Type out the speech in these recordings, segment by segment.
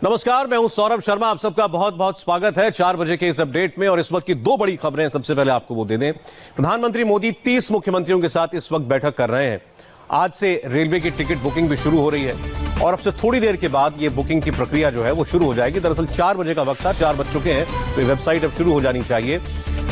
नमस्कार, मैं हूं सौरभ शर्मा। आप सबका बहुत बहुत स्वागत है 4 बजे के इस अपडेट में। और इस वक्त की दो बड़ी खबरें सबसे पहले आपको वो दे दें। प्रधानमंत्री मोदी 30 मुख्यमंत्रियों के साथ इस वक्त बैठक कर रहे हैं। आज से रेलवे की टिकट बुकिंग भी शुरू हो रही है और अब से थोड़ी देर के बाद ये बुकिंग की प्रक्रिया जो है वो शुरू हो जाएगी। दरअसल 4 बजे का वक्त था, 4 बज चुके हैं, तो ये वेबसाइट अब शुरू हो जानी चाहिए।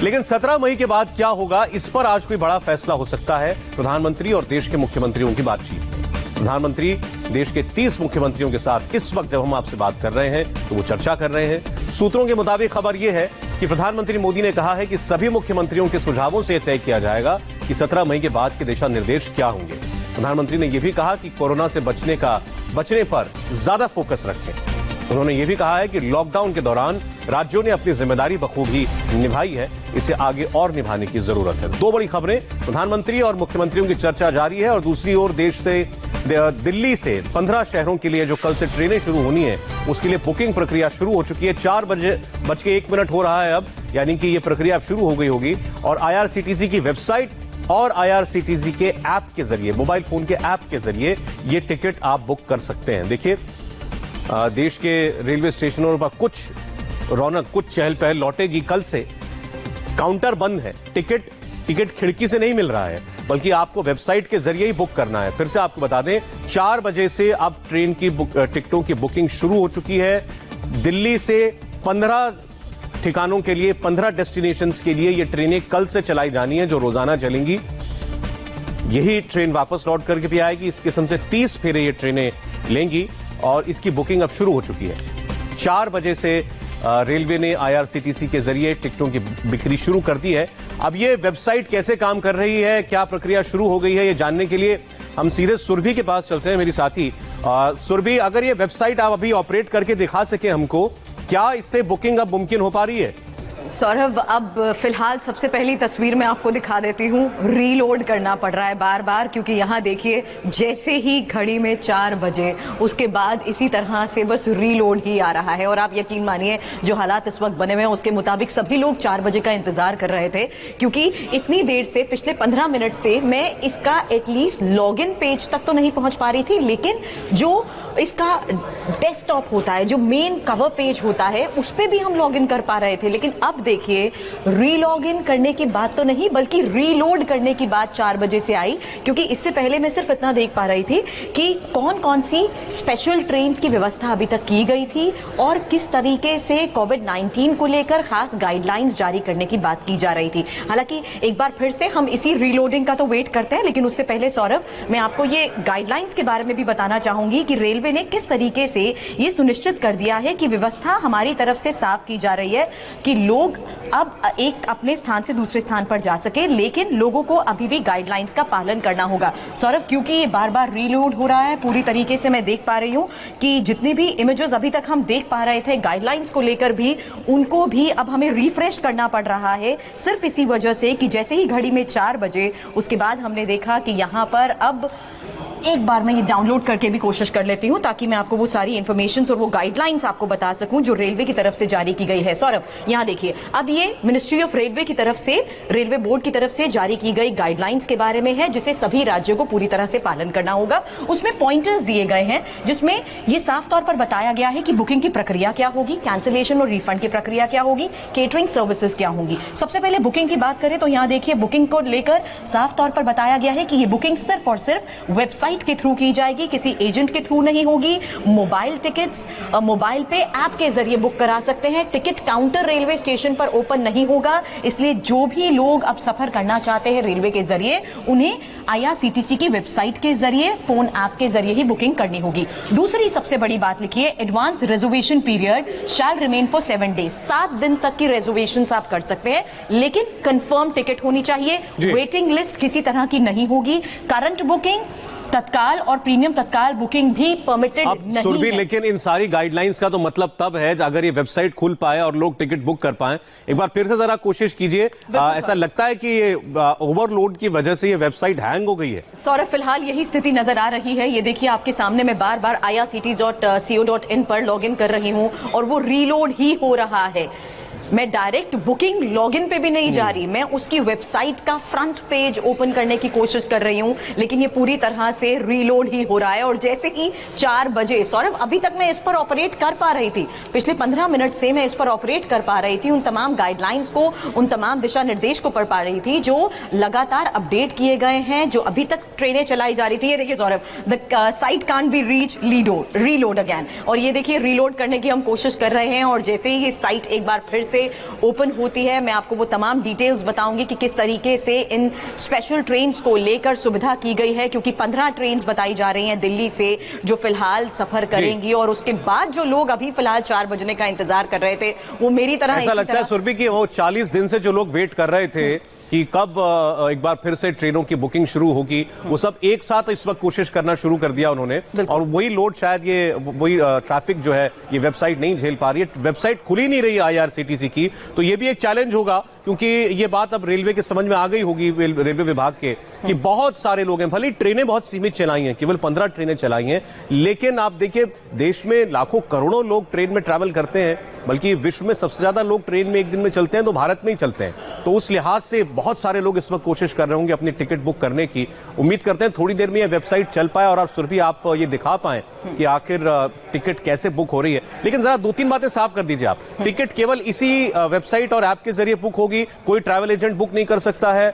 लेकिन 17 मई के बाद क्या होगा, इस पर आज कोई बड़ा फैसला हो सकता है। प्रधानमंत्री और देश के मुख्यमंत्रियों की बातचीत। प्रधानमंत्री देश के 30 मुख्यमंत्रियों के साथ इस वक्त जब हम आपसे बात कर रहे हैं तो वो चर्चा कर रहे हैं। सूत्रों के मुताबिक खबर यह है कि प्रधानमंत्री मोदी ने कहा है कि सभी मुख्यमंत्रियों के सुझावों से तय किया जाएगा कि 17 मई के बाद के दिशा निर्देश क्या होंगे। प्रधानमंत्री ने यह भी कहा कि कोरोना से बचने पर ज्यादा फोकस रखें। उन्होंने ये भी कहा है कि लॉकडाउन के दौरान राज्यों ने अपनी जिम्मेदारी बखूबी निभाई है, इसे आगे और निभाने की जरूरत है। दो बड़ी खबरें, प्रधानमंत्री और मुख्यमंत्रियों की चर्चा जारी है और दूसरी ओर दिल्ली से 15 शहरों के लिए जो कल से ट्रेनें शुरू होनी है उसके लिए बुकिंग प्रक्रिया शुरू हो चुकी है। 4:01 हो रहा है अब, यानी कि ये प्रक्रिया अब शुरू हो गई होगी। और आईआरसीटीसी की वेबसाइट और आईआरसीटीसी के ऐप के जरिए, मोबाइल फोन के ऐप के जरिए ये टिकट आप बुक कर सकते हैं। देखिए, देश के रेलवे स्टेशनों पर कुछ रौनक, कुछ चहल पहल लौटेगी। कल से काउंटर बंद है, टिकट खिड़की से नहीं मिल रहा है, बल्कि आपको वेबसाइट के जरिए ही बुक करना है। फिर से आपको बता दें, 4 बजे से अब ट्रेन की टिकटों की बुकिंग शुरू हो चुकी है। दिल्ली से 15 ठिकानों के लिए, 15 डेस्टिनेशंस के लिए ये ट्रेनें कल से चलाई जानी है, जो रोजाना चलेंगी। यही ट्रेन वापस लौट करके भी आएगी। इस किस्म से 30 फेरे ये ट्रेनें लेंगी और इसकी बुकिंग अब शुरू हो चुकी है। 4 बजे से रेलवे ने आईआरसीटीसी के जरिए टिकटों की बिक्री शुरू कर दी है। अब ये वेबसाइट कैसे काम कर रही है, क्या प्रक्रिया शुरू हो गई है, ये जानने के लिए हम सीधे सुरभि के पास चलते हैं, मेरी साथी। सुरभि, अगर ये वेबसाइट आप अभी ऑपरेट करके दिखा सके हमको, क्या इससे बुकिंग अब मुमकिन हो पा रही है? सौरभ, अब फिलहाल सबसे पहली तस्वीर मैं आपको दिखा देती हूँ। रीलोड करना पड़ रहा है बार बार, क्योंकि यहाँ देखिए, जैसे ही घड़ी में 4 बजे, उसके बाद इसी तरह से बस रीलोड ही आ रहा है। और आप यकीन मानिए, जो हालात इस वक्त बने हुए हैं उसके मुताबिक सभी लोग 4 बजे का इंतजार कर रहे थे, क्योंकि इतनी देर से, पिछले 15 मिनट से मैं इसका एटलीस्ट लॉगिन पेज तक तो नहीं पहुंच पा रही थी, लेकिन जो इसका डेस्कटॉप होता है, जो मेन कवर पेज होता है, उस पर भी हम लॉगिन कर पा रहे थे। लेकिन अब देखिए, रीलॉगिन करने की बात तो नहीं, बल्कि रीलोड करने की बात 4 बजे से आई। क्योंकि इससे पहले मैं सिर्फ इतना देख पा रही थी कि कौन कौन सी स्पेशल ट्रेन्स की व्यवस्था अभी तक की गई थी और किस तरीके से कोविड-19 को लेकर खास गाइडलाइंस जारी करने की बात की जा रही थी। हालांकि एक बार फिर से हम इसी रीलोडिंग का तो वेट करते हैं, लेकिन उससे पहले सौरभ, मैं आपको ये गाइडलाइंस के बारे में भी बताना चाहूंगी कि रेलवे ने किस तरीके से ये सुनिश्चित कर दिया है कि व्यवस्था हमारी तरफ से साफ की जा रही है कि लोग अब एक अपने स्थान से दूसरे स्थान पर जा सके, लेकिन लोगों को अभी भी गाइडलाइंस का पालन करना होगा। सौरभ, क्योंकि ये बार बार रीलोड हो रहा है, पूरी तरीके से मैं देख पा रही हूं कि जितने भी इमेजेस अभी तक हम देख पा रहे थे गाइडलाइंस को लेकर भी, उनको भी अब हमें रिफ्रेश करना पड़ रहा है, सिर्फ इसी वजह से कि जैसे ही घड़ी में 4 बजे, उसके बाद हमने देखा कि यहां पर अब एक बार मैं ये डाउनलोड करके भी कोशिश कर लेती हूं, ताकि मैं आपको वो सारी इन्फॉर्मेशन और वो गाइडलाइंस आपको बता सकूं जो रेलवे की तरफ से जारी की गई है। सौरभ, यहां देखिए, अब ये मिनिस्ट्री ऑफ रेलवे की तरफ से, रेलवे बोर्ड की तरफ से जारी की गई गाइडलाइंस के बारे में है, जिसे सभी राज्यों को पूरी तरह से पालन करना होगा। उसमें पॉइंटर्स दिए गए हैं, जिसमें ये साफ तौर पर बताया गया है कि बुकिंग की प्रक्रिया क्या होगी, कैंसिलेशन और रिफंड की प्रक्रिया क्या होगी, केटरिंग सर्विसेज क्या होंगी। सबसे पहले बुकिंग की बात करें तो यहां देखिए, बुकिंग को लेकर साफ तौर पर बताया गया है कि ये बुकिंग सिर्फ और सिर्फ वेबसाइट के थ्रू की जाएगी, किसी एजेंट के थ्रू नहीं होगी। मोबाइल टिकट्स मोबाइल पे ऐप के जरिए बुक करा सकते हैं। टिकट काउंटर रेलवे स्टेशन पर ओपन नहीं होगा, इसलिए जो भी लोग अब सफर करना चाहते हैं रेलवे के जरिए, उन्हें आईआरसीटीसी की वेबसाइट के जरिए, फोन ऐप के जरिए ही बुकिंग करनी होगी। दूसरी सबसे बड़ी बात लिखिए, advance reservation period shall remain for 7 days. 7 दिन तक की रिजर्वेशन आप कर सकते हैं, लेकिन कंफर्म टिकट होनी चाहिए। वेटिंग लिस्ट किसी तरह की नहीं होगी। करंट बुकिंग, तत्काल और प्रीमियम तत्काल बुकिंग भी परमिटेड नहीं है। लेकिन इन सारी गाइडलाइंस का तो मतलब तब है अगर ये वेबसाइट खुल पाए और लोग टिकट बुक कर पाए। एक बार फिर से जरा कोशिश कीजिए। ऐसा लगता है कि ये ओवरलोड की वजह से ये वेबसाइट हैंग हो गई है। सौरभ, फिलहाल यही स्थिति नजर आ रही है। ये देखिए, आपके सामने मैं बार बार irct.co.in पर लॉगिन कर रही हूं और वो रीलोड ही हो रहा है। मैं डायरेक्ट बुकिंग लॉगिन पे भी नहीं जा रही, मैं उसकी वेबसाइट का फ्रंट पेज ओपन करने की कोशिश कर रही हूं, लेकिन ये पूरी तरह से रीलोड ही हो रहा है। और जैसे ही 4 बजे, सौरभ अभी तक मैं इस पर ऑपरेट कर पा रही थी, पिछले 15 मिनट से मैं इस पर ऑपरेट कर पा रही थी, उन तमाम गाइडलाइंस को, उन तमाम दिशा निर्देश को पढ़ पा रही थी जो लगातार अपडेट किए गए हैं, जो अभी तक ट्रेनें चलाई जा रही थी। ये देखिए Saurabh, the site can't be reach reload again, और ये देखिए रीलोड करने की हम कोशिश कर रहे हैं। और जैसे ही ये साइट एक बार फिर से ओपन होती है, मैं आपको वो तमाम डिटेल्स बताऊंगी कि किस तरीके से इन स्पेशल ट्रेन्स को लेकर सुविधा की गई है, क्योंकि 15 ट्रेन्स बताई जा रही हैं दिल्ली से जो फिलहाल सफर करेंगी। और उसके बाद जो लोग अभी फिलहाल 4 बजने का इंतजार कर रहे थे, वो मेरी तरह ऐसा लगता है सुरभि कि वो 40 दिन से जो लोग वेट कर रहे थे कि कब एक बार फिर से ट्रेनों की बुकिंग शुरू होगी, वो सब एक साथ इस वक्त कोशिश करना शुरू कर दिया उन्होंने। और वही लोड, शायद ये वही ट्रैफिक जो है ये वेबसाइट नहीं झेल पा रही है, वेबसाइट खुली नहीं रही IRCTC की। तो ये भी एक चैलेंज होगा, क्योंकि ये बात अब रेलवे के समझ में आ गई होगी, रेलवे विभाग के, कि बहुत सारे लोग हैं। भले ट्रेनें बहुत सीमित चलाई हैं, केवल 15 ट्रेनें चलाई हैं, लेकिन आप देखिए देश में लाखों करोड़ों लोग ट्रेन में ट्रैवल करते हैं, बल्कि विश्व में सबसे ज्यादा लोग ट्रेन में एक दिन में चलते हैं तो भारत में ही चलते हैं। तो उस लिहाज से बहुत सारे लोग इस वक्त कोशिश कर रहे होंगे अपनी टिकट बुक करने की। उम्मीद करते हैं थोड़ी देर में यह वेबसाइट चल पाए और आप सुरभि आप ये दिखा पाए कि आखिर टिकट कैसे बुक हो रही है। लेकिन जरा 2-3 बातें साफ कर दीजिए आप, टिकट केवल इसी वेबसाइट और ऐप के जरिए बुक होगी, कोई ट्रैवल एजेंट बुक नहीं कर सकता है,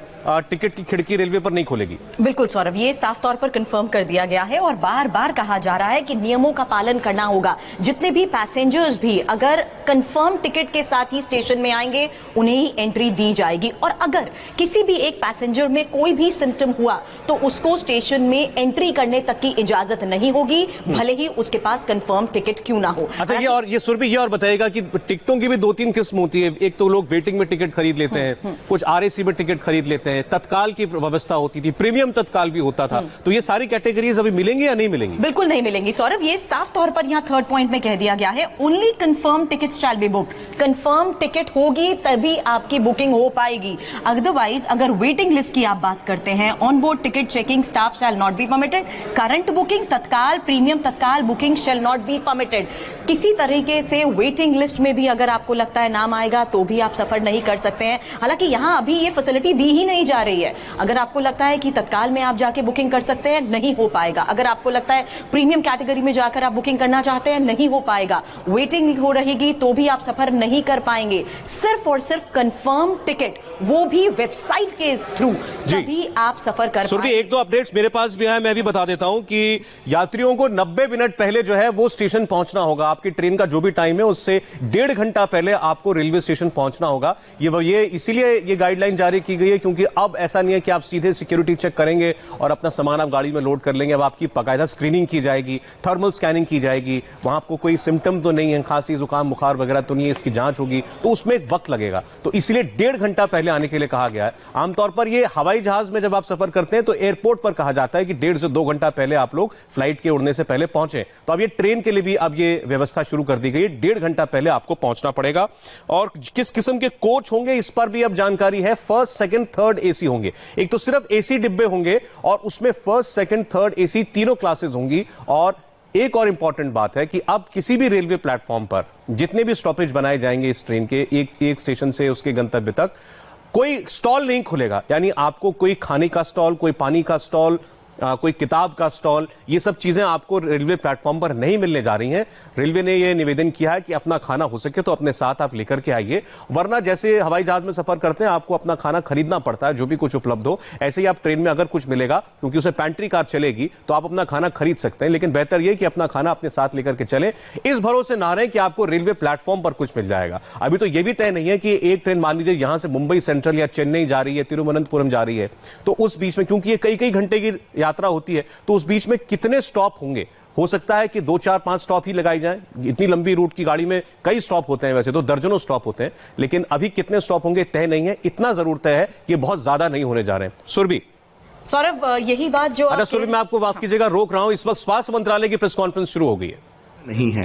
टिकट की खिड़की रेलवे पर नहीं खोलेगी? बिल्कुल सौरभ, ये साफ तौर पर कंफर्म कर दिया गया है और बार बार कहा जा रहा है कि नियमों का पालन करना होगा। जितने भी पैसेंजर्स भी अगर कंफर्म टिकट के साथ ही स्टेशन में आएंगे, उन्हें ही एंट्री दी जाएगी। और अगर किसी भी एक पैसेंजर में कोई भी सिम्टम हुआ तो उसको स्टेशन में एंट्री करने तक की इजाजत नहीं होगी, भले ही उसके पास कंफर्म टिकट क्यों ना हो। अच्छा, ये और ये सुरभि ये और बताएगा कि टिकटों की भी 2-3 किस्म होती है। एक तो लोग वेटिंग में टिकट खरीद लेते हैं, कुछ RAC में टिकट खरीद लेते हैं, तत्काल की व्यवस्था होती थी, प्रीमियम तत्काल भी होता था। तो ये सारी कैटेगरीज अभी मिलेंगी या नहीं मिलेंगी? बिल्कुल नहीं मिलेंगी सौरभ, ये साफ तौर पर यहाँ 3rd पॉइंट में कह दिया गया है, only confirm ticket shall be booked. Confirm ticket होगी तभी आपकी बुकिंग हो पाएगी। अदरवाइज अगर वेटिंग लिस्ट की आप बात करते हैं, on board ticket checking staff shall not be permitted, current booking तत्काल, प्रीमियम तत्काल booking shall not be permitted. किसी तरीके से वेटिंग लिस्ट में भी अगर आपको लगता है नाम आएगा तो भी आप सफर नहीं कर सकते हैं। हालांकि यहां अभी ये फैसिलिटी दी ही नहीं जा रही है। अगर आपको लगता है कि तत्काल में आप जाके बुकिंग कर सकते हैं, नहीं हो पाएगा। अगर आपको लगता है प्रीमियम कैटेगरी में जाकर आप बुकिंग करना चाहते हैं, नहीं हो पाएगा। वेटिंग हो रहेगी तो भी आप सफर नहीं कर पाएंगे। सिर्फ और सिर्फ कंफर्म टिकट, वो भी वेबसाइट के थ्रू, तभी आप सफर कर पाएंगे। 1-2 अपडेट्स मेरे पास भी है, मैं भी बता देता हूं कि यात्रियों को 90 मिनट पहले जो है वो स्टेशन पहुंचना होगा। आपकी ट्रेन का जो भी टाइम है उससे 1.5 घंटा पहले आपको रेलवे स्टेशन पहुंचना होगा। ये इसीलिए ये गाइडलाइन जारी की गई है, क्योंकि अब ऐसा नहीं है कि आप सीधे सिक्योरिटी चेक करेंगे और अपना सामान आप गाड़ी में लोड कर लेंगे। अब आपकी बाकायदा स्क्रीनिंग की जाएगी, थर्मल स्कैनिंग की जाएगी, वहां आपको कोई सिम्टम तो नहीं है, खांसी जुकाम बुखार वगैरह तो नहीं है, इसकी जांच होगी, तो उसमें एक वक्त लगेगा। तो इसलिए 1.5 घंटा पहले आने के लिए कहा गया है। आमतौर पर ये हवाई जहाज में जब आप सफर करते हैं तो एयरपोर्ट पर कहा जाता है कि 1.5 से 2 घंटा पहले आप लोग फ्लाइट के उड़ने से पहले पहुंचे। तो अब ये ट्रेन के लिए भी अब ये व्यवस्था शुरू कर दी गई है, 1.5 घंटा पहले आपको पहुंचना पड़ेगा। और किस किस्म के कोच होंगे इस पर भी अब जानकारी है। 1st, 2nd, 3rd AC होंगे। एक तो सिर्फ AC डिब्बे होंगे और उसमें 1st, 2nd, 3rd AC तीनों क्लासेस होंगी। और एक और इंपॉर्टेंट बात है कि अब किसी भी रेलवे प्लेटफॉर्म पर जितने भी स्टॉपेज बनाए जाएंगे इस ट्रेन के, एक स्टेशन से उसके गंतव्य तक, कोई स्टॉल नहीं खुलेगा। यानी आपको कोई खाने का स्टॉल, कोई पानी का स्टॉल, कोई किताब का स्टॉल, ये सब चीजें आपको रेलवे प्लेटफॉर्म पर नहीं मिलने जा रही हैं। रेलवे ने यह निवेदन किया है कि अपना खाना हो सके तो अपने साथ आप लेकर के आइए, वरना जैसे हवाई जहाज में सफर करते हैं आपको अपना खाना खरीदना पड़ता है, जो भी कुछ उपलब्ध हो, ऐसे ही आप ट्रेन में अगर कुछ मिलेगा, क्योंकि उसे पैंट्री कार चलेगी, तो आप अपना खाना खरीद सकते हैं। लेकिन बेहतर यह कि अपना खाना अपने साथ लेकर के चले, इस भरोसे ना रहे कि आपको रेलवे प्लेटफॉर्म पर कुछ मिल जाएगा। अभी तो यह भी तय नहीं है कि एक ट्रेन मान लीजिए यहां से मुंबई सेंट्रल या चेन्नई जा रही है, तिरुवनंतपुरम जा रही है, तो उस बीच में, क्योंकि ये कई घंटे की यात्रा होती है, तो उस बीच में कितने स्टॉप होंगे, हो सकता है कि 2, 4, 5 स्टॉप ही लगाई जाएं। इतनी लंबी रूट की गाड़ी में कई स्टॉप होते हैं, वैसे तो दर्जनों स्टॉप होते हैं, लेकिन अभी कितने स्टॉप होंगे तय नहीं है। इतना जरूर तय है कि बहुत ज्यादा नहीं होने जा रहे हैं। सुरभि, सौरभ, यही बात जो सुरभि, मैं आपको माफ कीजिएगा रोक रहा हूं, इस वक्त स्वास्थ्य मंत्रालय की प्रेस कॉन्फ्रेंस शुरू हो गई है। नहीं है।